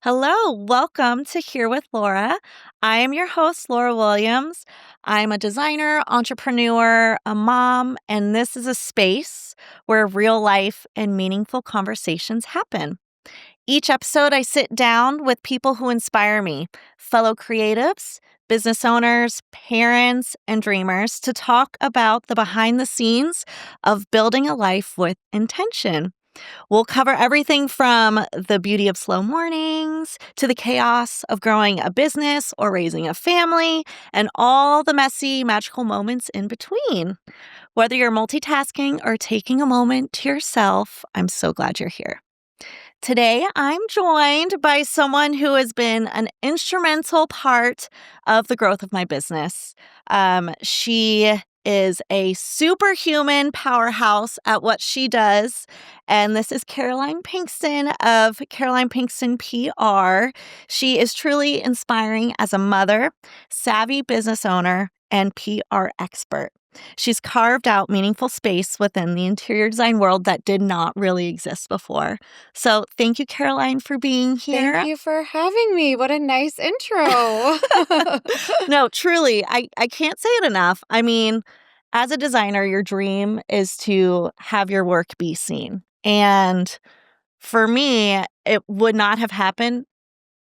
Hello, welcome to Here with Laura. I am your host, Laura Williams. I'm a designer, entrepreneur, a mom, and this is a space where real life and meaningful conversations happen. Each episode, I sit down with people who inspire me, fellow creatives, business owners, parents, and dreamers to talk about the behind the scenes of building a life with intention. We'll cover everything from the beauty of slow mornings to the chaos of growing a business or raising a family and all the messy, magical moments in between. Whether you're multitasking or taking a moment to yourself, I'm so glad you're here. Today, I'm joined by someone who has been an instrumental part of the growth of my business. She is a superhuman powerhouse at what she does. And this is Caroline Pinkston of Caroline Pinkston PR. She is truly inspiring as a mother, savvy business owner, and PR expert. She's carved out meaningful space within the interior design world that did not really exist before. So thank you, Caroline, for being here. Thank you for having me. What a nice intro. No, truly, I can't say it enough. I mean, as a designer, your dream is to have your work be seen. And for me, it would not have happened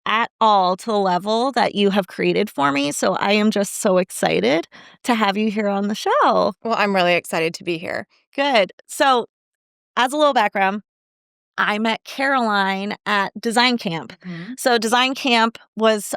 at all to the level that you have created for me. So I am just so excited to have you here on the show. Well, I'm really excited to be here. Good. So as a little background, I met Caroline at Design Camp. So Design Camp is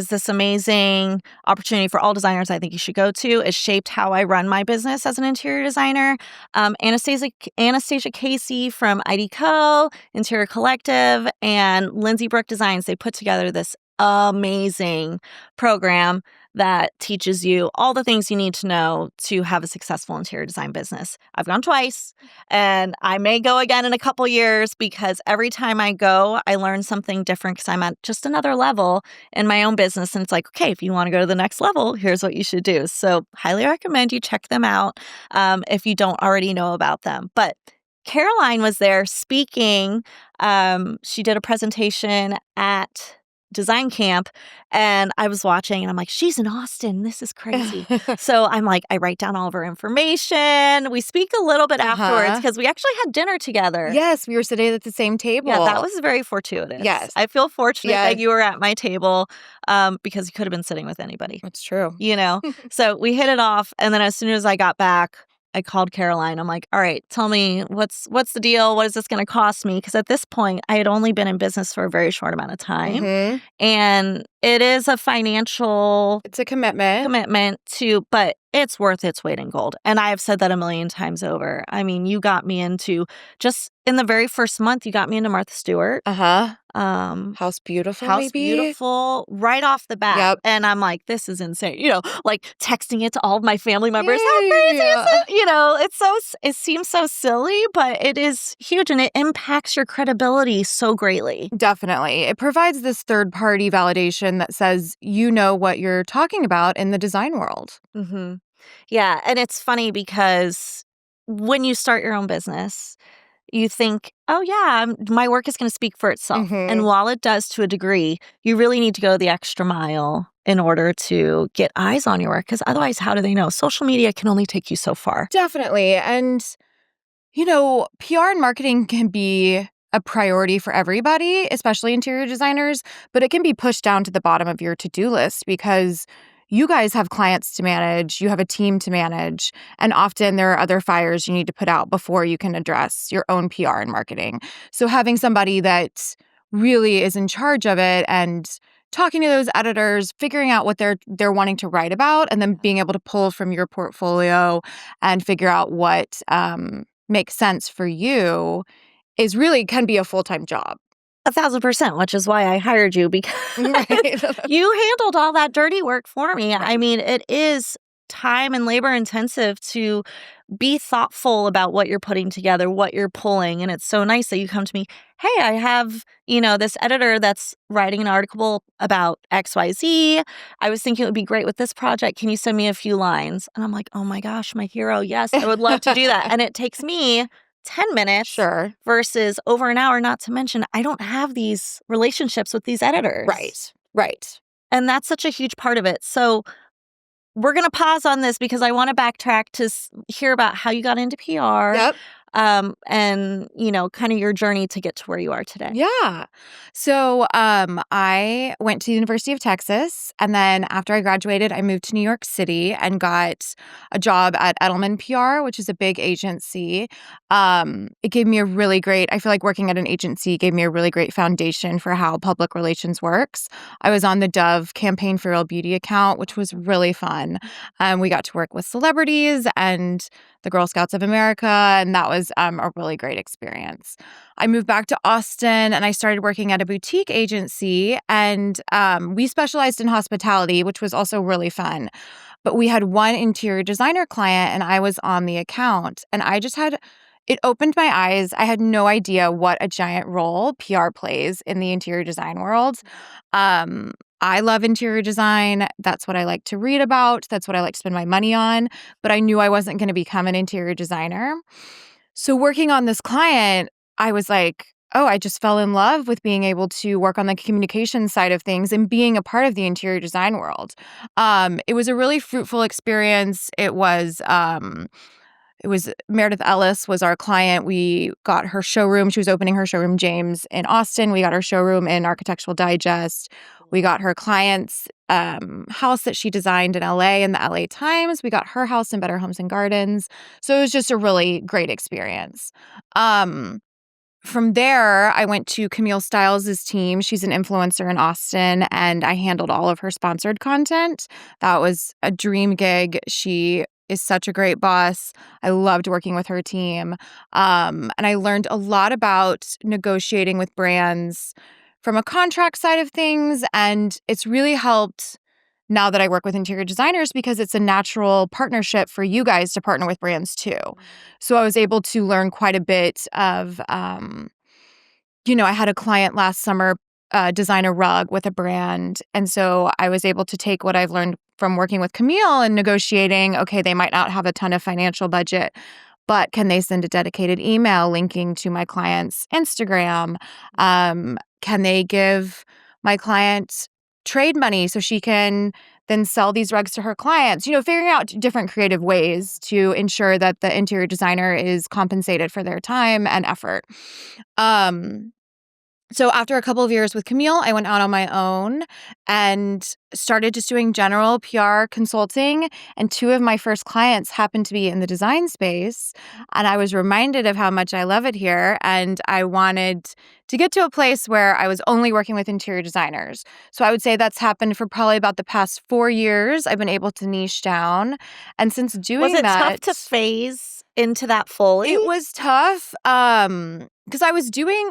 this amazing opportunity for all designers I think you should go to. It shaped how I run my business as an interior designer. Anastasia Casey from ID.co, Interior Collective, and Lindsay Brook Designs, they put together this amazing program that teaches you all the things you need to know to have a successful interior design business. I've gone twice, and I may go again in a couple years because every time I go, I learn something different because I'm at just another level in my own business. And it's like, okay, if you want to go to the next level, here's what you should do. So highly recommend you check them out if you don't already know about them. But Caroline was there speaking. She did a presentation at Design Camp, and I was watching and I'm like, she's in Austin. This is crazy. So I'm like, I write down all of her information. We speak a little bit afterwards because we actually had dinner together. Yes, we were sitting at the same table. Yeah, that was very fortuitous. Yes. I feel fortunate that you were at my table because you could have been sitting with anybody. That's true. You know? So we hit it off. And then as soon as I got back, I called Caroline. I'm like, all right, tell me what's the deal? What is this going to cost me? Because at this point, I had only been in business for a very short amount of time. And it is a financial... It's a commitment but it's worth its weight in gold. And I have said that a million times over. I mean, you got me into, just in the very first month, you got me into Martha Stewart. House Beautiful, House maybe? Beautiful, right off the bat. Yep. And I'm like, this is insane. You know, like texting it to all of my family members. Yay. How crazy is it? You know, it seems so silly, but it is huge and it impacts your credibility so greatly. Definitely. It provides this third-party validation that says you know what you're talking about in the design world. Yeah. And it's funny because when you start your own business, you think, oh, yeah, my work is going to speak for itself. And while it does to a degree, you really need to go the extra mile in order to get eyes on your work. Because otherwise, how do they know? Social media can only take you so far. Definitely. And, you know, PR and marketing can be a priority for everybody, especially interior designers, but it can be pushed down to the bottom of your to-do list because you guys have clients to manage, you have a team to manage, and often there are other fires you need to put out before you can address your own PR and marketing. So having somebody that really is in charge of it and talking to those editors, figuring out what they're wanting to write about, and then being able to pull from your portfolio and figure out what makes sense for you is really can be a full-time job. 1,000%, which is why I hired you, because you handled all that dirty work for me. I mean, it is time and labor intensive to be thoughtful about what you're putting together, what you're pulling. And it's so nice that you come to me, hey, I have, this editor that's writing an article about XYZ. I was thinking it would be great with this project. Can you send me a few lines? And I'm like, oh my gosh, my hero. Yes, I would love to do that. And it takes me 10 minutes Sure. versus over an hour, not to mention I don't have these relationships with these editors. Right. And that's such a huge part of it. So we're going to pause on this because I want to backtrack to hear about how you got into PR. Yep. And, kind of your journey to get to where you are today. Yeah. So I went to the University of Texas, and then after I graduated, I moved to New York City and got a job at Edelman PR, which is a big agency. It gave me I feel like working at an agency gave me a really great foundation for how public relations works. I was on the Dove Campaign for Real Beauty account, which was really fun. We got to work with celebrities and the Girl Scouts of America, and that was a really great experience. I moved back to Austin and I started working at a boutique agency, and we specialized in hospitality, which was also really fun. But we had one interior designer client and I was on the account, and it opened my eyes. I had no idea what a giant role PR plays in the interior design world. I love interior design. That's what I like to read about. That's what I like to spend my money on. But I knew I wasn't going to become an interior designer. So working on this client, I was like, oh, I just fell in love with being able to work on the communication side of things and being a part of the interior design world. It was a really fruitful experience. It was Meredith Ellis was our client. We got her showroom. She was opening her showroom, James, in Austin. We got her showroom in Architectural Digest. We got her client's house that she designed in LA in the LA Times. We got her house in Better Homes and Gardens. So it was just a really great experience. From there, I went to Camille Stiles' team. She's an influencer in Austin, and I handled all of her sponsored content. That was a dream gig. She is such a great boss. I loved working with her team. And I learned a lot about negotiating with brands from a contract side of things. And it's really helped now that I work with interior designers because it's a natural partnership for you guys to partner with brands too. So I was able to learn quite a bit of, I had a client last summer design a rug with a brand. And so I was able to take what I've learned from working with Camille and negotiating, okay, they might not have a ton of financial budget, but can they send a dedicated email linking to my client's Instagram? Can they give my client trade money so she can then sell these rugs to her clients? Figuring out different creative ways to ensure that the interior designer is compensated for their time and effort. So after a couple of years with Camille, I went out on my own and started just doing general PR consulting. And two of my first clients happened to be in the design space. And I was reminded of how much I love it here. And I wanted to get to a place where I was only working with interior designers. So I would say that's happened for probably about the past 4 years. I've been able to niche down. And since doing that— Was it tough to phase into that fully? It was tough because I was doing,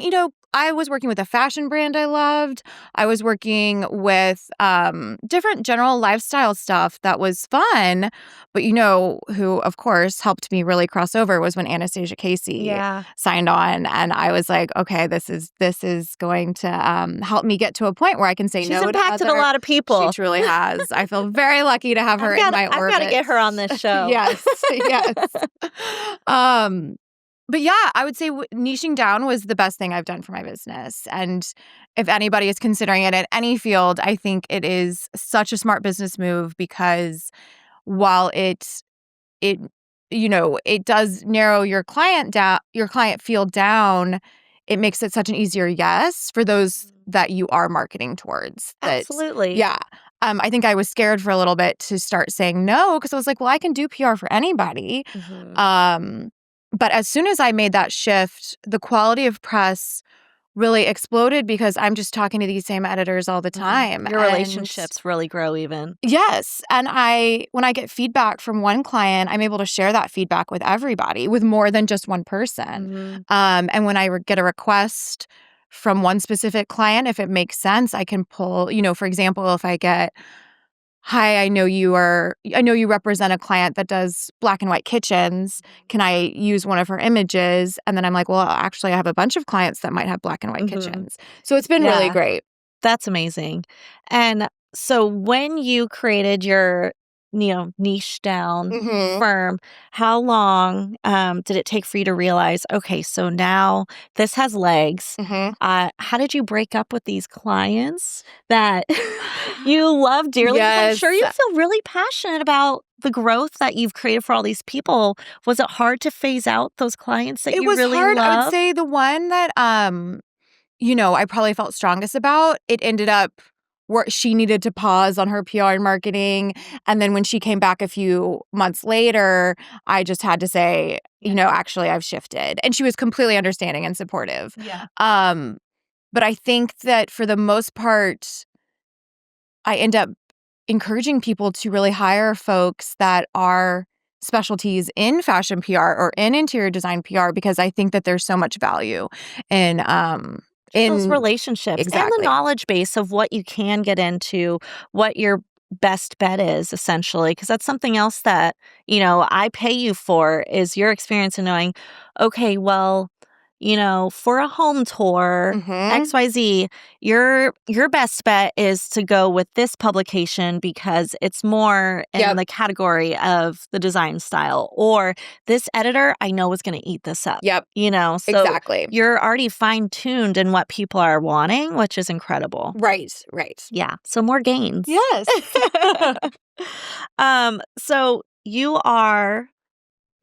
I was working with a fashion brand I loved. I was working with different general lifestyle stuff that was fun. But who, of course, helped me really cross over was when Anastasia Casey signed on. And I was like, okay, this is going to help me get to a point where I can say no to She's impacted a lot of people. She truly has. I feel very lucky to have her in my orbit. I've got to get her on this show. Yes. But yeah, I would say niching down was the best thing I've done for my business. And if anybody is considering it in any field, I think it is such a smart business move because while it does narrow your client field down, it makes it such an easier yes for those that you are marketing towards. Absolutely. Yeah. I think I was scared for a little bit to start saying no because I was like, well, I can do PR for anybody. Mm-hmm. But as soon as I made that shift, the quality of press really exploded because I'm just talking to these same editors all the time. Your relationships really grow even. Yes. And when I get feedback from one client, I'm able to share that feedback with everybody, with more than just one person. Mm-hmm. And when I get a request from one specific client, if it makes sense, I can pull, for example, if I get— hi, I know you represent a client that does black and white kitchens. Can I use one of her images? And then I'm like, well, actually, I have a bunch of clients that might have black and white kitchens. So it's been really great. That's amazing. And so when you created your niche down Mhm. firm. How long did it take for you to realize, okay, so now this has legs? Mhm. How did you break up with these clients that you love dearly? Because I'm sure Yes. you feel really passionate about the growth that you've created for all these people. Was it hard to phase out those clients that It you was really hard. I would love? say the one that, I probably felt strongest about, it ended up where she needed to pause on her PR and marketing, and then when she came back a few months later, I just had to say, "Actually, I've shifted." And she was completely understanding and supportive. Yeah. But I think that for the most part, I end up encouraging people to really hire folks that are specialties in fashion PR or in interior design PR because I think that there's so much value in Those in relationships and the exactly. knowledge base of what you can get into, what your best bet is essentially, because that's something else that, I pay you for is your experience in knowing, okay, well, for a home tour, Mhm. XYZ, your best bet is to go with this publication because it's more in Yep. the category of the design style, or this editor I know is going to eat this up. Yep. So Exactly. you're already fine-tuned in what people are wanting, which is incredible. Right. Right. Yeah, so more gains. Yes. So you are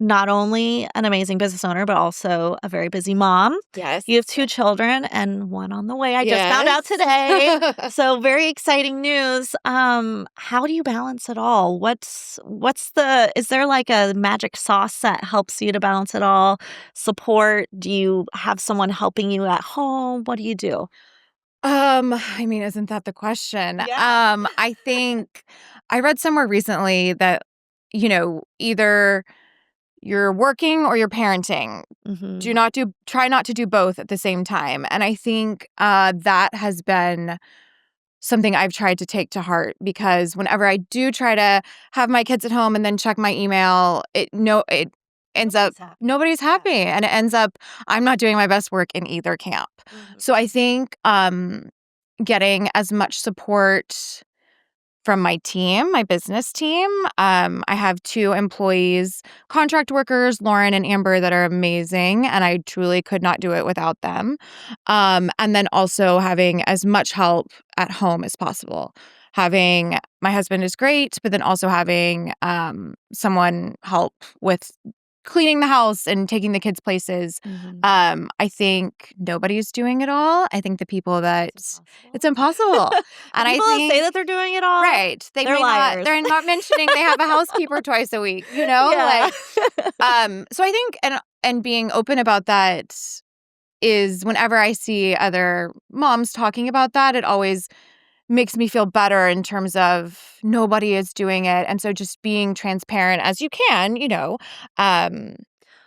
not only an amazing business owner, but also a very busy mom. Yes. You have 2 children and 1 on the way. I just found out Yes. today. So very exciting news. How do you balance it all? Is there like a magic sauce that helps you to balance it all? Support? Do you have someone helping you at home? What do you do? Isn't that the question? Yeah. I think I read somewhere recently that, either you're working or you're parenting. Mhm. Try not to do both at the same time. And I think that has been something I've tried to take to heart because whenever I do try to have my kids at home and then check my email, it ends up Nobody's happy. nobody's happy and it ends up I'm not doing my best work in either camp. Mhm. So I think getting as much support from my team, my business team. I have 2 employees, contract workers, Lauren and Amber, that are amazing, and I truly could not do it without them. And then also having as much help at home as possible. Having my husband is great, but then also having someone help with cleaning the house and taking the kids places. Mhm. I think nobody's doing it all. I think the people that It's it's impossible. impossible. The And I people that say think that they're doing it all, right. they're liars. They're not mentioning they have a housekeeper twice a week, Yeah. like so I think and being open about that is whenever I see other moms talking about that, it always makes me feel better in terms of nobody is doing it. And so just being transparent as you can. Um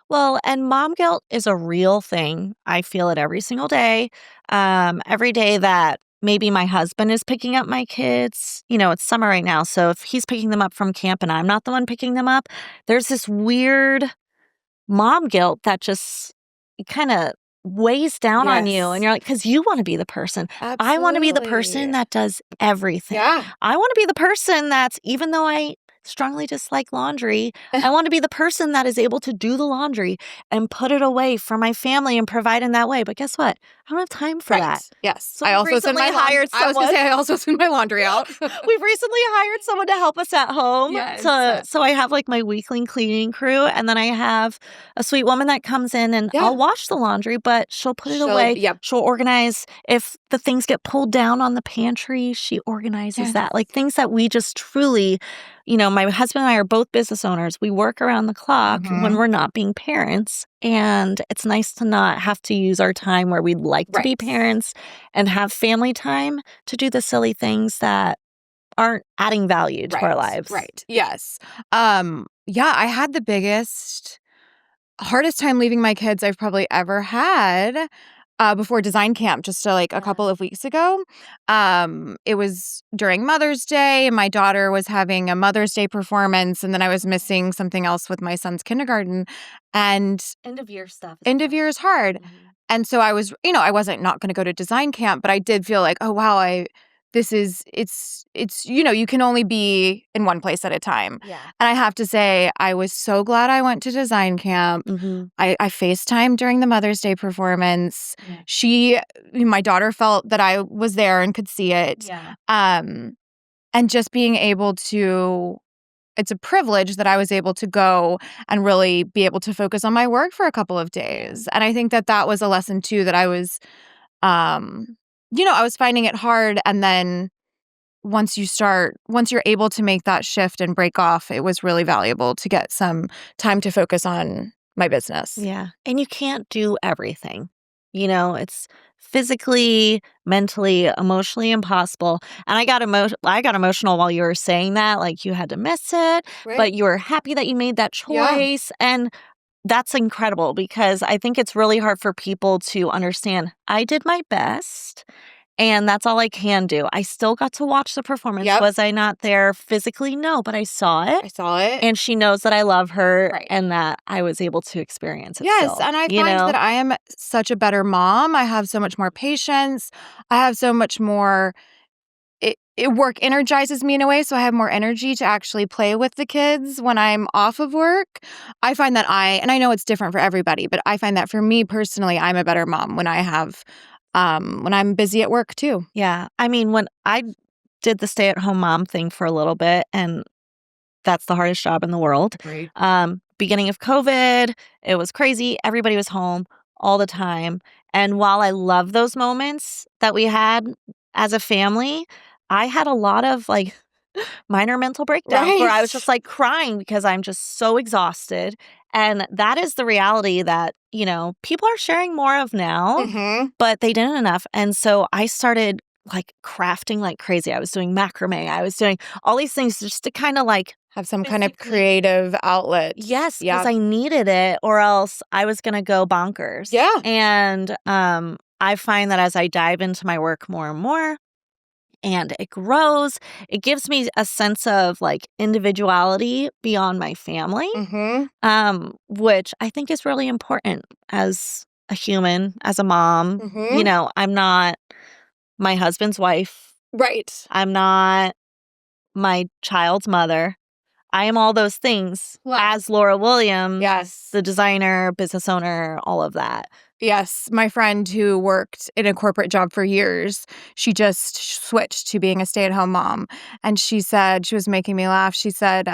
Well, and mom guilt is a real thing. I feel it every single day. Every day that maybe my husband is picking up my kids, it's summer right now. So if he's picking them up from camp and I'm not the one picking them up, there's this weird mom guilt that just kind of weighs down on you. And yes. you're like, because you want to be the person. I want to be the person Absolutely. that does everything. Yeah. I want to be the person that's, even though I strongly dislike laundry, I want to be the person that is able to do the laundry and put it away for my family and provide in that way. But guess what? I don't have time for Right. that. Yes. So I we've also send recently my laundry. hired I was gonna someone. say I also send my laundry out. We've recently hired someone to help us at home. Yes. So I have like my weekly cleaning crew, and then I have a sweet woman that comes in and Yeah. I'll wash the laundry, but she'll put it away. Yep. She'll organize. If the things get pulled down on the pantry, she organizes Yes. that. Like things that we just truly, my husband and I are both business owners. We work around the clock when Mhm. we're not being parents. And it's nice to not have to use our time where we'd like to be Right. parents and have family time to do the silly things that aren't adding value to our Right. lives. Right. Yes. Yeah, I had the hardest time leaving my kids I've probably ever had, before design camp just, like, a Yeah. couple of weeks ago. It was during Mother's Day, and my daughter was having a Mother's Day performance, and then I was missing something else with my son's kindergarten, and End of year stuff is end of tough. year is hard. Mhm. And so I wasn't not gonna go to design camp, but I did feel like, "Oh, wow, it's you can only be in one place at a time. Yeah. And I have to say, I was so glad I went to design camp. Mm-hmm. I FaceTimed during the Mother's Day performance. Yeah. My daughter felt that I was there and could see it. Yeah. And just being able to, it's a privilege that I was able to go and really be able to focus on my work for a couple of days. And I think that was a lesson too, that I was, I was finding it hard. And then once you're able to make that shift and break off, it was really valuable to get some time to focus on my business. Yeah. And you can't do everything. It's physically, mentally, emotionally impossible. And I got emotional while you were saying that, like you had to miss it, Right. but you were happy that you made that choice. Yeah. And that's incredible because I think it's really hard for people to understand. I did my best. And that's all I can do. I still got to watch the performance. Yep. Was I not there physically? No, but I saw it. I saw it. And she knows that I love her Right. and that I was able to experience it. Yes, still, and I find that I am such a better mom. I have so much more patience. I have so much more work energizes me in a way, so I have more energy to actually play with the kids when I'm off of work. I find that and I know it's different for everybody, but I find that for me personally, I'm a better mom when when I'm busy at work too. Yeah. I mean, when I did the stay-at-home mom thing for a little bit, and that's the hardest job in the world. Right. Beginning of COVID, it was crazy. Everybody was home all the time. And while I love those moments that we had as a family, I had a lot of minor mental breakdowns where I was just crying because I'm just so exhausted. And that is the reality that, people are sharing more of now, but they didn't enough. And so I started crafting like crazy. I was doing macrame. I was doing all these things just to kind of have some kind of creative outlet. Yes, because I needed it or else I was going to go bonkers. Yeah. And I find that as I dive into my work more and more, and it grows, it gives me a sense of individuality beyond my family, which I think is really important as a human, as a mom. I'm not my husband's wife. Right. I'm not my child's mother. I am all those things as Laura Williams, yes, the designer, business owner, all of that. Yes. My friend who worked in a corporate job for years, she just switched to being a stay-at-home mom. And she said, she was making me laugh. She said,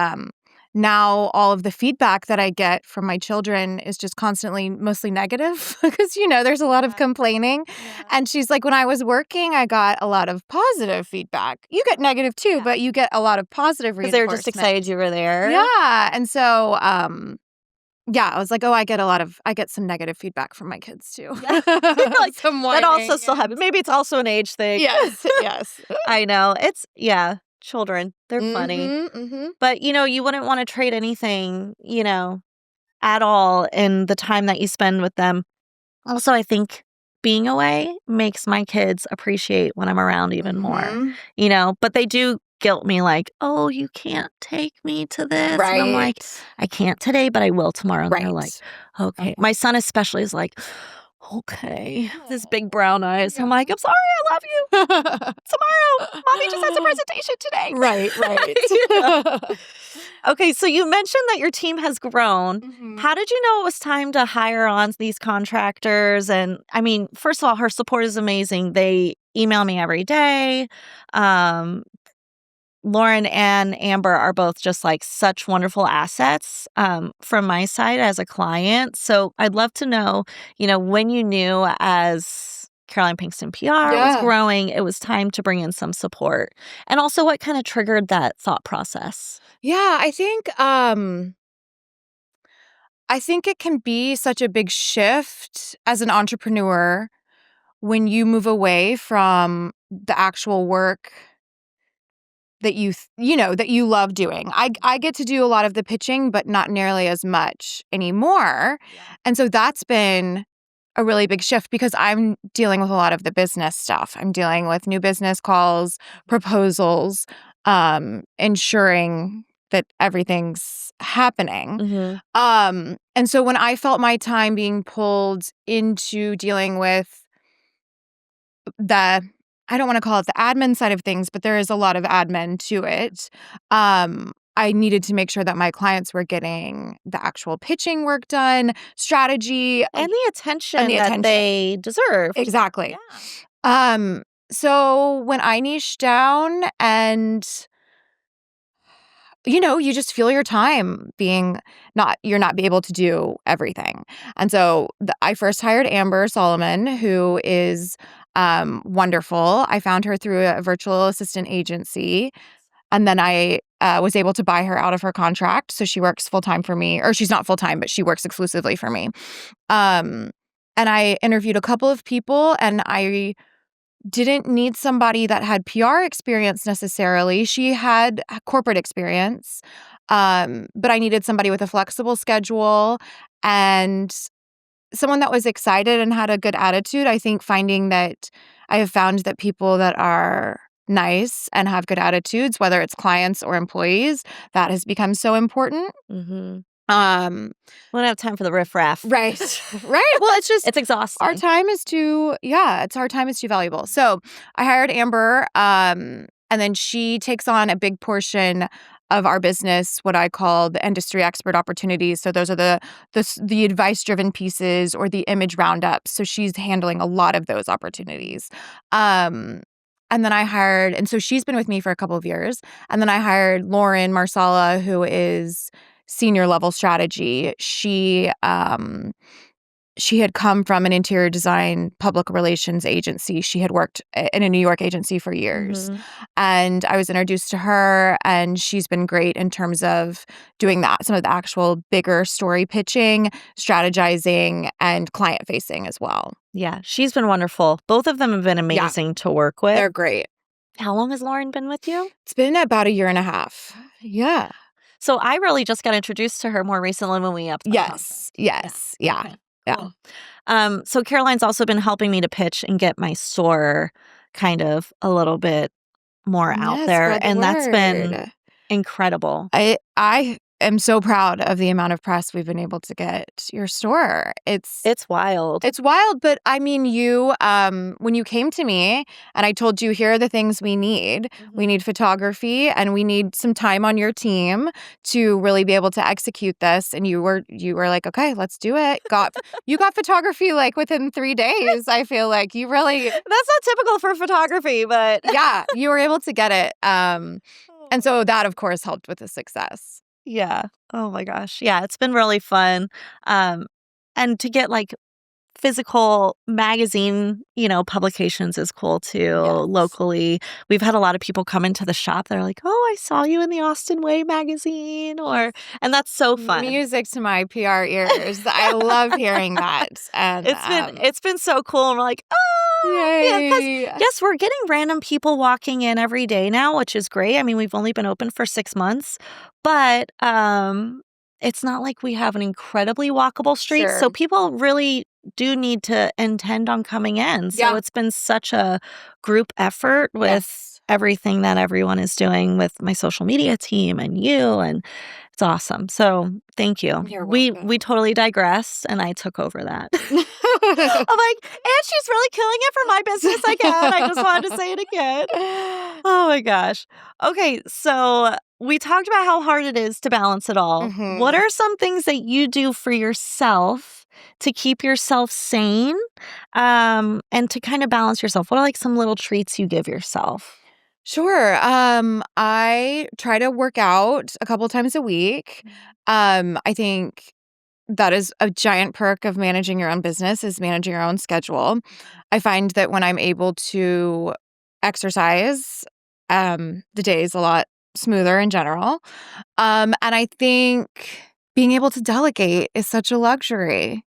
now all of the feedback that I get from my children is just constantly mostly negative because, there's a lot of complaining. Yeah. And she's like, when I was working, I got a lot of positive feedback. You get negative too, but you get a lot of positive reinforcement. Because they were just excited you were there. Yeah. And so, I was like, I get some negative feedback from my kids too. Yeah. That also still happens. Maybe it's also an age thing. Yes, yes. I know. Children, they're funny. But, you wouldn't want to trade anything, at all in the time that you spend with them. Also, I think being away makes my kids appreciate when I'm around even more, but they do guilt me oh, you can't take me to this. Right. And I'm I can't today, but I will tomorrow. And right. they're okay. My son especially is okay. This big brown eyes. Yeah. I'm I'm sorry, I love you. Tomorrow, mommy just has a presentation today. Right. Okay, so you mentioned that your team has grown. How did you know it was time to hire on these contractors? And I mean, first of all, her support is amazing. They email me every day. Lauren and Amber are both just such wonderful assets from my side as a client. So I'd love to know, when you knew as Caroline Pinkston PR was growing, it was time to bring in some support. And also what kind of triggered that thought process? Yeah, I think it can be such a big shift as an entrepreneur when you move away from the actual work that that you love doing. I get to do a lot of the pitching, but not nearly as much anymore. Yeah. And so that's been a really big shift because I'm dealing with a lot of the business stuff. I'm dealing with new business calls, proposals, ensuring that everything's happening. And so when I felt my time being pulled into dealing with the I don't want to call it the admin side of things, but there is a lot of admin to it. I needed to make sure that my clients were getting the actual pitching work done, strategy, And the attention the that attention. they deserve. Exactly. Yeah. So when I niche down and you just feel your time you're not be able to do everything. And so I first hired Amber Solomon, who is wonderful. I found her through a virtual assistant agency. And then I was able to buy her out of her contract. So she works full time for me, or she's not full time, but she works exclusively for me. And I interviewed a couple of people, and I didn't need somebody that had PR experience necessarily. She had corporate experience, but I needed somebody with a flexible schedule and someone that was excited and had a good attitude. I think I have found that people that are nice and have good attitudes, whether it's clients or employees, that has become so important. Mm-hmm. Um, We don't have time for the riffraff. right. Right. Well, it's just It's exhausting. our time is too valuable. So I hired Amber, and then she takes on a big portion of our business, what I call the industry expert opportunities. So those are the advice-driven pieces or the image roundups. So she's handling a lot of those opportunities. And then and so she's been with me for a couple of years. And then I hired Lauren Marsala, who is senior level strategy. She had come from an interior design public relations agency. She had worked in a New York agency for years. Mm-hmm. And I was introduced to her, and she's been great in terms of doing some of the actual bigger story pitching, strategizing, and client facing as well. Yeah, she's been wonderful. Both of them have been amazing to work with. They're great. How long has Lauren been with you? It's been about a year and a half. Yeah. So I really just got introduced to her more recently when we upped the Yes. Yes. Yeah. Okay, Yeah. cool. So Caroline's also been helping me to pitch and get my store kind of a little bit more out there, Spread the and that's been word. incredible. I am so proud of the amount of press we've been able to get your store. It's wild. It's wild, but I mean, when you came to me and I told you, here are the things we need. Mm-hmm. We need photography and we need some time on your team to really be able to execute this. And you were like, okay, let's do it. You got photography like within 3 days. I feel like you really. That's not typical for photography, but yeah, you were able to get it. And so that, of course, helped with the success. Yeah. Oh my gosh. Yeah, it's been really fun. And to get like physical magazine, publications is cool too. Yes. Locally. We've had a lot of people come into the shop. They're like, "Oh, I saw you in the Austin Way magazine," and that's so fun. Music to my PR ears. I love hearing that. And it's been so cool. And we're like, yay. Yeah, yes, we're getting random people walking in every day now, which is great. I mean, we've only been open for 6 months, but it's not like we have an incredibly walkable street. Sure. So people really do need to intend on coming in. So it's been such a group effort with everything that everyone is doing with my social media team and you, and it's awesome. So thank you. You're welcome. We totally digressed, and I took over that. I'm like, and she's really killing it for my business again. I just wanted to say it again. Oh my gosh. Okay, so we talked about how hard it is to balance it all. Mm-hmm. What are some things that you do for yourself to keep yourself sane, and to kind of balance yourself? What are like some little treats you give yourself? Sure. I try to work out a couple times a week. I think that is a giant perk of managing your own business, is managing your own schedule. I find that when I'm able to exercise, the day is a lot smoother in general. And I think being able to delegate is such a luxury.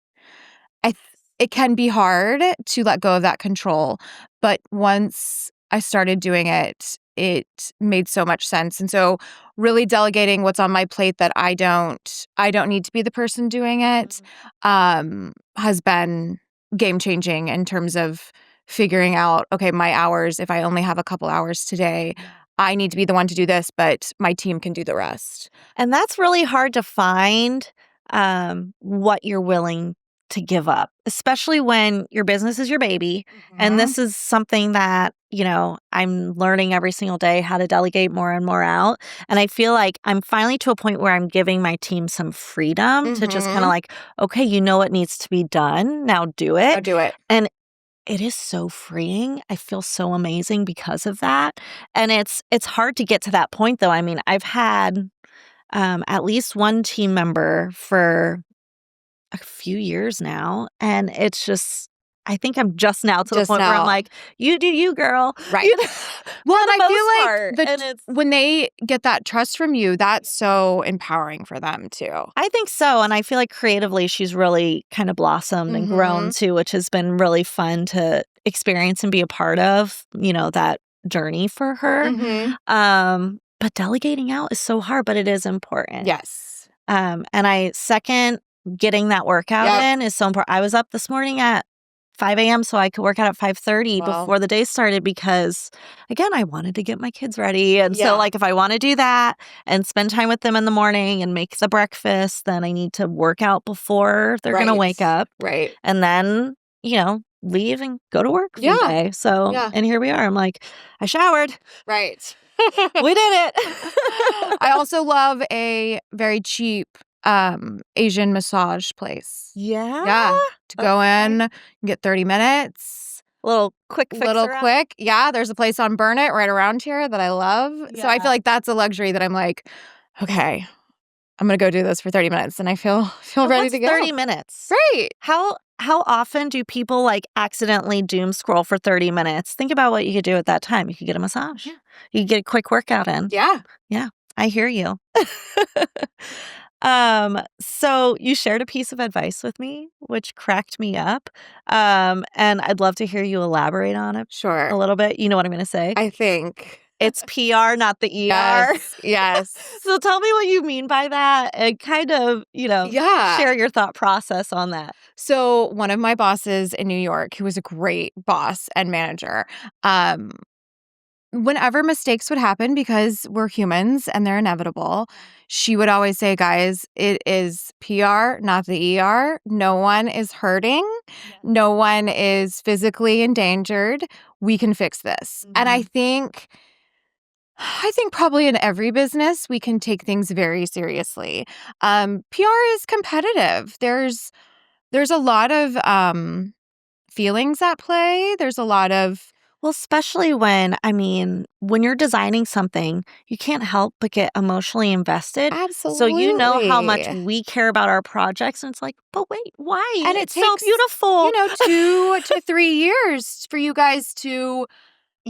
It can be hard to let go of that control, but once I started doing it, it made so much sense. And so really delegating what's on my plate that I don't need to be the person doing it, has been game-changing in terms of figuring out, okay, my hours, if I only have a couple hours today, I need to be the one to do this, but my team can do the rest. And that's really hard to find, what you're willing to give up, especially when your business is your baby. And this is something that, I'm learning every single day how to delegate more and more out. And I feel like I'm finally to a point where I'm giving my team some freedom to just kind of like, okay, you know what needs to be done. Now do it. Now do it. And it is so freeing. I feel so amazing because of that. And it's hard to get to that point, though. I mean, I've had at least one team member for a few years now, and it's just, I think I'm just now to the point where I'm like, you do you, girl. Right. You know, well, and I feel part. like when they get that trust from you, that's so empowering for them too. I think so. And I feel like creatively, she's really kind of blossomed and grown too, which has been really fun to experience and be a part of, that journey for her. But delegating out is so hard, but it is important. Yes. And I second getting that workout in is so important. I was up this morning at 5 a.m. so I could work out at 5:30 before the day started because, again, I wanted to get my kids ready. And so, like, if I want to do that and spend time with them in the morning and make the breakfast, then I need to work out before they're going to wake up. Right. And then, leave and go to work for the day. So, and here we are. I'm like, I showered. Right. We did it. I also love a very cheap Asian massage place. Yeah. To go in, get 30 minutes. A little quick fix quick. Yeah, there's a place on Burnett right around here that I love. Yeah. So I feel like that's a luxury that I'm like, okay, I'm going to go do this for 30 minutes and I feel ready to go. 30 minutes. Right. How often do people like accidentally doom scroll for 30 minutes? Think about what you could do at that time. You could get a massage. Yeah. You could get a quick workout in. Yeah. Yeah. I hear you. So you shared a piece of advice with me, which cracked me up. And I'd love to hear you elaborate on it a little bit. You know what I'm going to say? I think. It's PR, not the ER. Yes. So tell me what you mean by that and kind of, share your thought process on that. So one of my bosses in New York, who was a great boss and manager, whenever mistakes would happen, because we're humans and they're inevitable, she would always say, guys, it is PR, not the ER. No one is hurting. Yeah. No one is physically endangered. We can fix this. And I think probably in every business, we can take things very seriously. PR is competitive. There's a lot of feelings at play. There's a lot of... Well, especially when you're designing something, you can't help but get emotionally invested. Absolutely. So you know how much we care about our projects. And it's like, but wait, why? And it's so beautiful. 2 to 3 years for you guys to...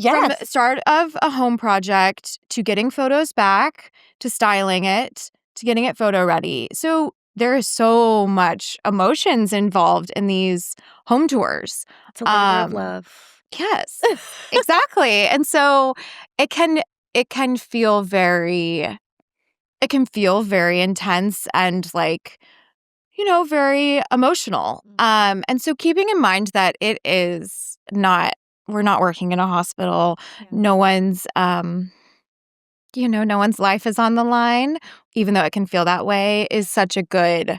From the start of a home project to getting photos back, to styling it, to getting it photo ready. So there is so much emotions involved in these home tours. It's a labor of love. Yes, exactly. And so it can feel very intense and like, very emotional. And so keeping in mind that it is not, we're not working in a hospital. Yeah. No one's, no one's life is on the line, even though it can feel that way, is such a good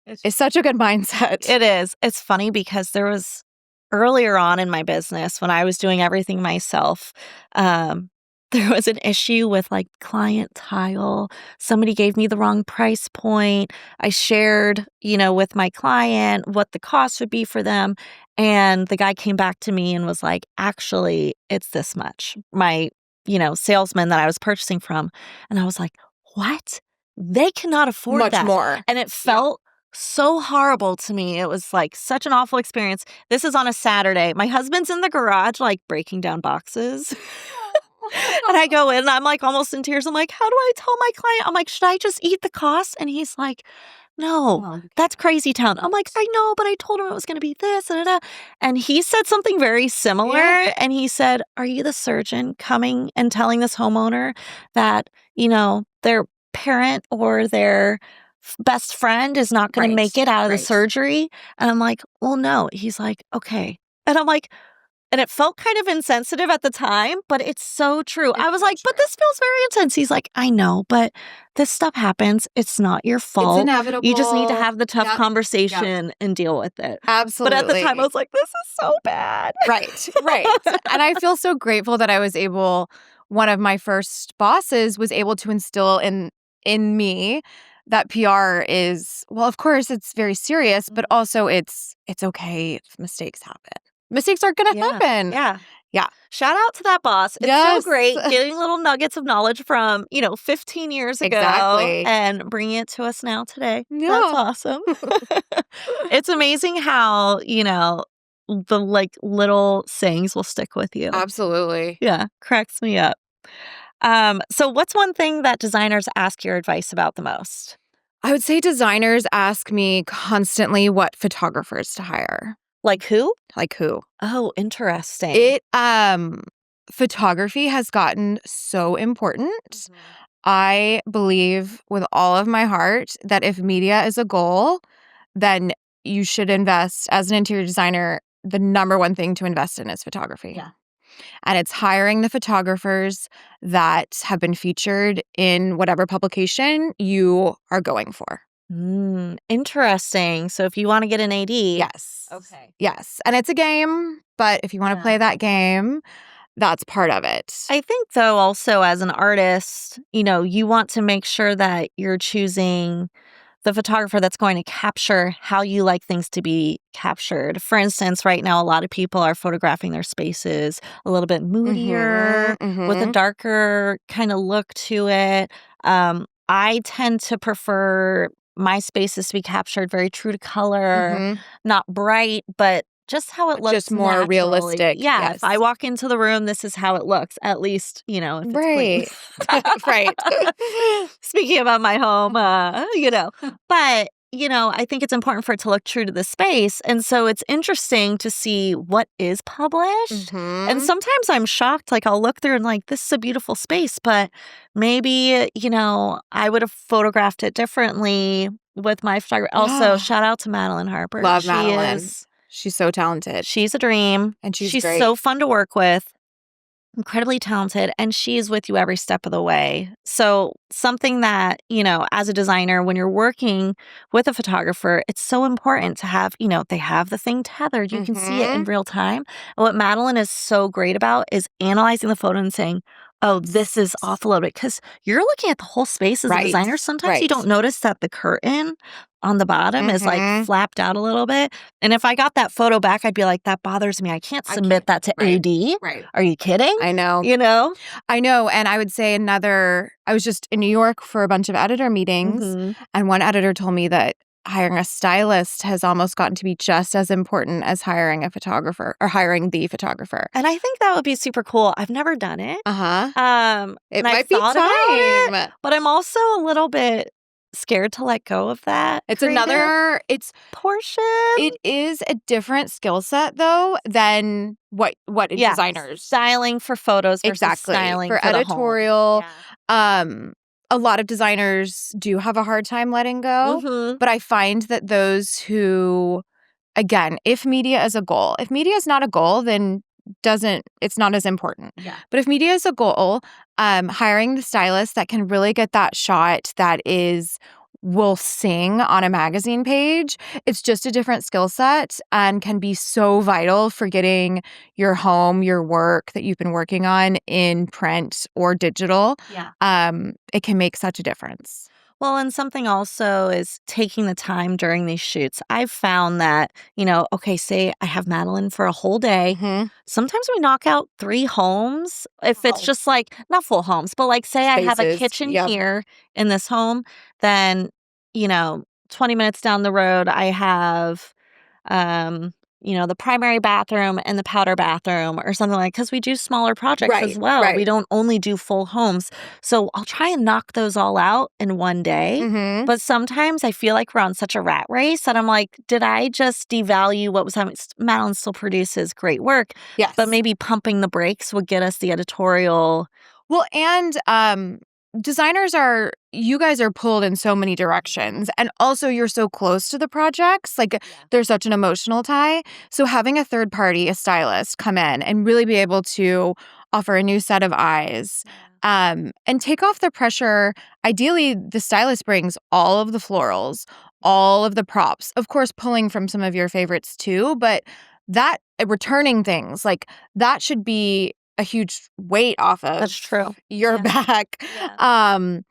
mindset. It is. It's funny because there was earlier on in my business when I was doing everything myself, there was an issue with like client tile. Somebody gave me the wrong price point. I shared, with my client what the cost would be for them. And the guy came back to me and was like, actually, it's this much. My, salesman that I was purchasing from. And I was like, what? They cannot afford much that. More. And it felt so horrible to me. It was like such an awful experience. This is on a Saturday. My husband's in the garage, like breaking down boxes. And I go in and I'm like almost in tears. I'm like, how do I tell my client? I'm like, should I just eat the cost? And he's like, no, that's crazy town. I'm like, I know, but I told him it was going to be this. And he said something very similar. Yeah. And he said, are you the surgeon coming and telling this homeowner that, their parent or their best friend is not going to make it out of the surgery? And I'm like, well, no. He's like, okay. And I'm like, And it felt kind of insensitive at the time, but it's so true. I was so like, but true. this feels very intense. He's like, I know, but this stuff happens. It's not your It's fault. inevitable. You just need to have the tough Yep. conversation and deal with it. Absolutely. But at the time, I was like, this is so bad. Right. And I feel so grateful that I was able, one of my first bosses was able to instill in me that PR is, well, of course, it's very serious, but also it's okay if mistakes happen. Mistakes are going to happen. Yeah. Shout out to that boss. It's Yes. so great getting little nuggets of knowledge from, 15 years ago Exactly. and bringing it to us now today. Yeah. That's awesome. It's amazing how, the little sayings will stick with you. Absolutely. Yeah, cracks me up. So what's one thing that designers ask your advice about the most? I would say designers ask me constantly what photographers to hire. Like who? Like who? Oh, interesting. Photography has gotten so important. I believe with all of my heart that if media is a goal, then you should invest as an interior designer. The number one thing to invest in is photography. Yeah. And it's hiring the photographers that have been featured in whatever publication you are going for. Interesting. So if you want to get an AD. Yes. Okay. Yes. And it's a game, but if you want to play that game, that's part of it. I think, though, also as an artist, you want to make sure that you're choosing the photographer that's going to capture how you like things to be captured. For instance, right now, a lot of people are photographing their spaces a little bit moodier with a darker kind of look to it. I tend to prefer my spaces to be captured very true to color, not bright, but just how it looks. Just more naturally. realistic. Yeah. Yes. If I walk into the room, this is how it looks. At least, if it's Right. clean. Right. Speaking about my home, But, I think it's important for it to look true to the space. And so it's interesting to see what is published. And sometimes I'm shocked. Like, I'll look through and like, this is a beautiful space, but maybe, I would have photographed it differently with my photography. Also, shout out to Madeline Harper. Love Madeline. She's so talented. She's a dream. And she's great. So fun to work with. Incredibly talented, and she is with you every step of the way. So something that, as a designer, when you're working with a photographer, it's so important to have, they have the thing tethered. You can see it in real time. And what Madeline is so great about is analyzing the photo and saying, oh, this is off a little bit, because you're looking at the whole space as a designer. Sometimes you don't notice that the curtain on the bottom is like flapped out a little bit. And if I got that photo back, I'd be like, that bothers me. I can't submit that to AD. Right. Are you kidding? I know. I know. And I would say I was just in New York for a bunch of editor meetings. And one editor told me that hiring a stylist has almost gotten to be just as important as hiring a photographer or hiring the photographer. And I think that would be super cool. I've never done it. It might be time. But I'm also a little bit scared to let go of that. It's portion. It is a different skill set, though, than what designers. Styling for photos versus styling for editorial. A lot of designers do have a hard time letting go, but I find that those who, again, if media is a goal, if media is not a goal, then it's not as important. Yeah. But if media is a goal, hiring the stylist that can really get that shot that will sing on a magazine page, it's just a different skill set and can be so vital for getting your home, your work that you've been working on in print or digital. Yeah. It can make such a difference. Well, and something also is taking the time during these shoots. I've found that, say I have Madeline for a whole day. Sometimes we knock out 3 homes. If it's just like, not full homes, but like say I have a kitchen here in this home, then, 20 minutes down the road, I have, the primary bathroom and the powder bathroom or something because we do smaller projects as well. Right. We don't only do full homes. So I'll try and knock those all out in one day. But sometimes I feel like we're on such a rat race that I'm like, did I just devalue what was happening? Madeline still produces great work. Yes. But maybe pumping the brakes would get us the editorial. Well, and you guys are pulled in so many directions. And also you're so close to the projects. Like there's such an emotional tie. So having a third party, a stylist, come in and really be able to offer a new set of eyes and take off the pressure. Ideally, the stylist brings all of the florals, all of the props, of course, pulling from some of your favorites too. But that returning things, like that should be a huge weight off of That's true. your back. And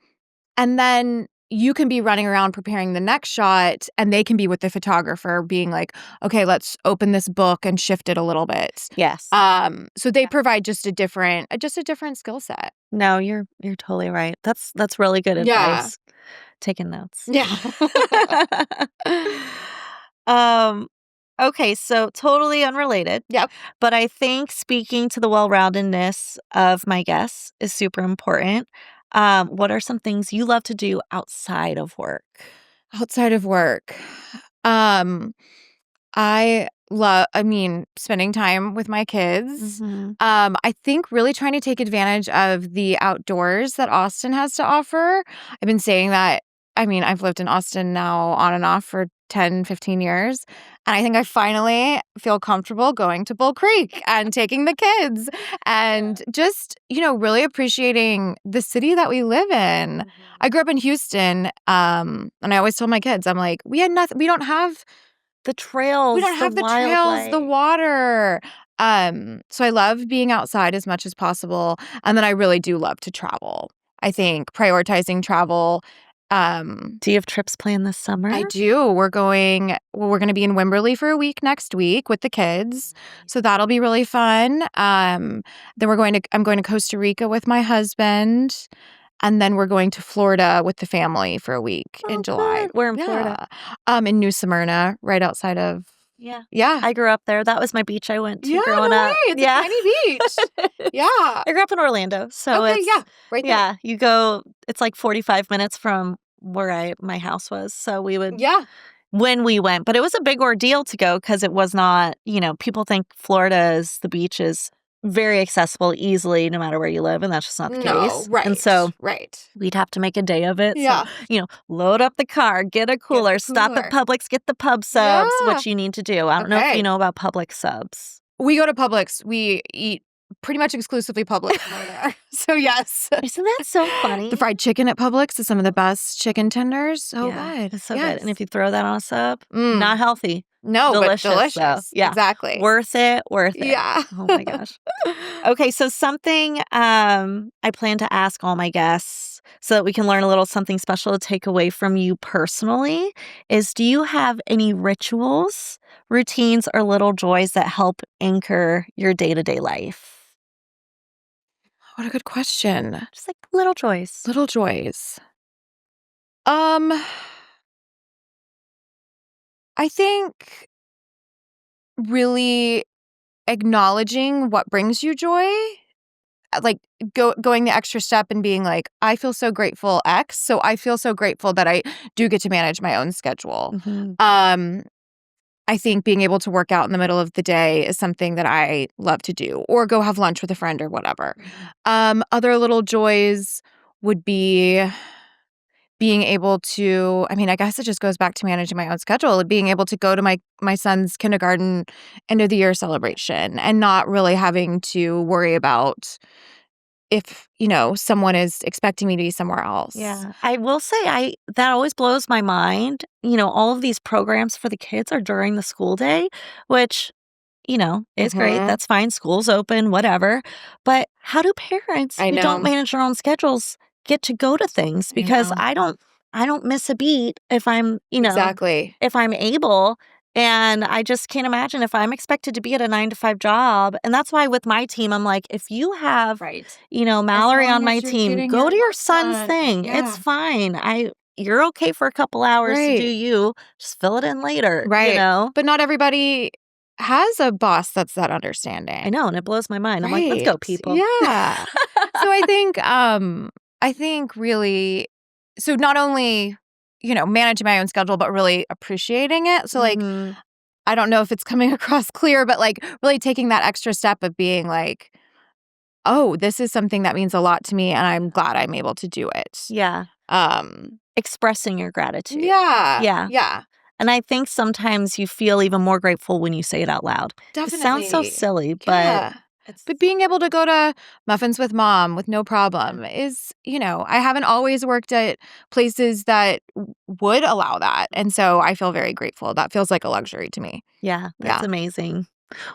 then you can be running around preparing the next shot, and they can be with the photographer being like, okay, let's open this book and shift it a little bit. Yes. So they provide just a different skill set. No, you're totally right. That's really good advice. Taking notes. Yeah. Okay, so totally unrelated. Yep. But I think speaking to the well-roundedness of my guests is super important. What are some things you love to do outside of work? Outside of work. Spending time with my kids. I think really trying to take advantage of the outdoors that Austin has to offer. I've been saying that. I've lived in Austin now on and off for 10, 15 years. And I think I finally feel comfortable going to Bull Creek and taking the kids and just, really appreciating the city that we live in. I grew up in Houston, and I always told my kids, I'm like, we had nothing. We don't have the trails. We don't have the trails, the water. So I love being outside as much as possible. And then I really do love to travel. I think prioritizing travel. Do you have trips planned this summer? I do. We're going to be in Wimberley for a week next week with the kids. So that'll be really fun. Then I'm going to Costa Rica with my husband. And then we're going to Florida with the family for a week in July. Good. We're in Florida. In New Smyrna, right outside of. Yeah. I grew up there. That was my beach I went to growing up. It's a tiny beach. Yeah. I grew up in Orlando. So right there. Yeah, you go, it's like 45 minutes from where my house was. So we would, when we went, but it was a big ordeal to go because it was not, people think the beach is very accessible easily no matter where you live, and that's just not the case. Right. And so we'd have to make a day of it. Yeah. So, load up the car, get a cooler, stop at Publix, get the pub subs, which you need to do. I don't know if you know about Publix subs. We go to Publix. We eat pretty much exclusively Publix over there. So yes. Isn't that so funny? The fried chicken at Publix is some of the best chicken tenders. So good. It's so good. And if you throw that on a sub, not healthy. No, delicious, but delicious. Though. Yeah. Exactly. Worth it. Yeah. Oh my gosh. Okay, so something I plan to ask all my guests so that we can learn a little something special to take away from you personally is, do you have any rituals, routines, or little joys that help anchor your day-to-day life? What a good question. Just like little joys. Little joys. I think really acknowledging what brings you joy, like going the extra step and being like, I feel so grateful X, so I feel so grateful that I do get to manage my own schedule. I think being able to work out in the middle of the day is something that I love to do, or go have lunch with a friend or whatever. Other little joys would be being able to, I guess it just goes back to managing my own schedule, being able to go to my son's kindergarten end of the year celebration and not really having to worry about if, someone is expecting me to be somewhere else. Yeah. I will say that always blows my mind. All of these programs for the kids are during the school day, which, is great. That's fine. School's open, whatever. But how do parents who don't manage their own schedules get to go to things? Because I don't miss a beat if I'm, if I'm able. And I just can't imagine if I'm expected to be at a 9-to-5 job. And that's why with my team, I'm like, if you have, Mallory on my team, go to your son's thing. Yeah. It's fine. You're okay for a couple hours to do you. Just fill it in later. Right. But not everybody has a boss that's that understanding. I know. And it blows my mind. I'm like, let's go, people. Yeah. So I think really, so not only, managing my own schedule, but really appreciating it. So I don't know if it's coming across clear, but really taking that extra step of being like, oh, this is something that means a lot to me, and I'm glad I'm able to do it. Yeah. Expressing your gratitude. Yeah. Yeah. Yeah. And I think sometimes you feel even more grateful when you say it out loud. Definitely. It sounds so silly, but Yeah. But being able to go to Muffins with Mom with no problem Mm. is, I haven't always worked at places that would allow that. And so I feel very grateful. That feels like a luxury to me. yeah, that's Yeah. amazing.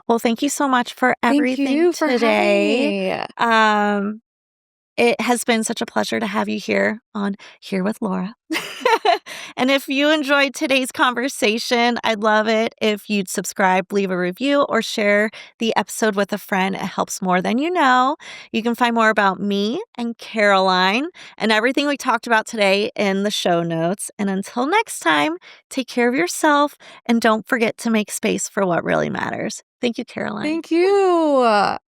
Well, thank you so much for Thank everything you for having today. me. It has been such a pleasure to have you here on Here with Laura. And if you enjoyed today's conversation, I'd love it if you'd subscribe, leave a review, or share the episode with a friend. It helps more than you know. You can find more about me and Caroline and everything we talked about today in the show notes. And until next time, take care of yourself and don't forget to make space for what really matters. Thank you, Caroline. Thank you.